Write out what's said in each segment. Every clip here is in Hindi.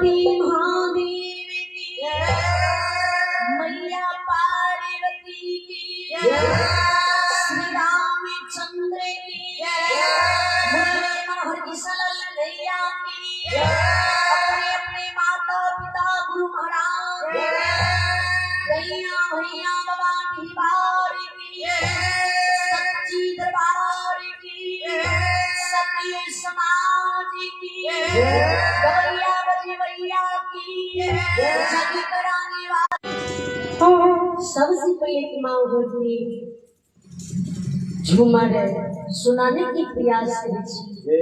पार्वती महादेव की मैया पार्वती की श्री रामचंद्र की मनोहर की सलैया की अपने अपने माता पिता गुरु महाराज गैया भैया बाबा की बार की सच्ची दरबार की सत्य समाज की गवैया बजवैया की जग कराने वाली सबसे पहले की माँ होती झूमर सुनाने की प्रयास करी।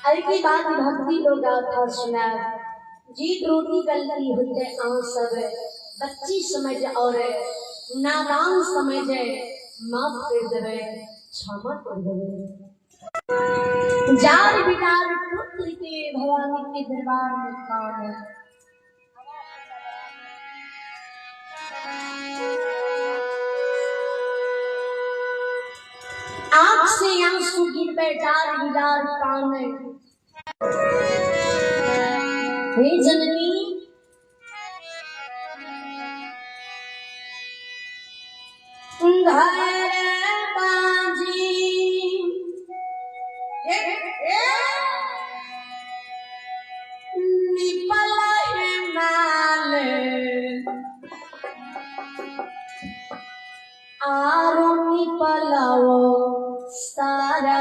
अरे बात भक्ति लोग गाथा सुना जी त्रुटि गलती होते सब बच्ची समझ और नादान समझ माफ कर देवे क्षमा कर देवे। जार बिनार पुत्र के भवानी के दरबार में कौन है? आँख से आंसू गिर बैठा बिलार कान है। हे जननी घर बाजी निपल माल आरो निपलाओ सारा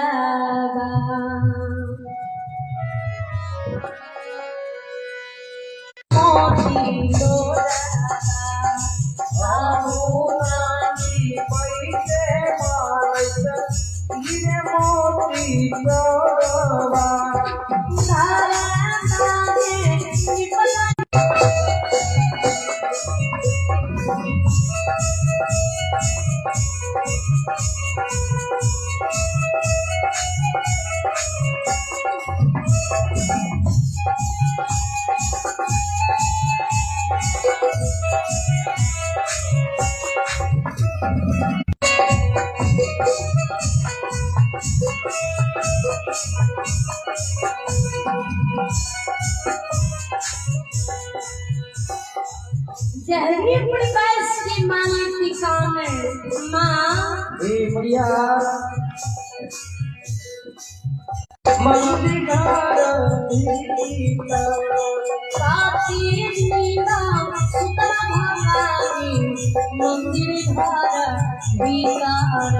जहरी अपनी बैस की मालिक की काम है माँ बढ़िया मंदिर घर काशी नीला सुता भवानी मंदिर घर विकार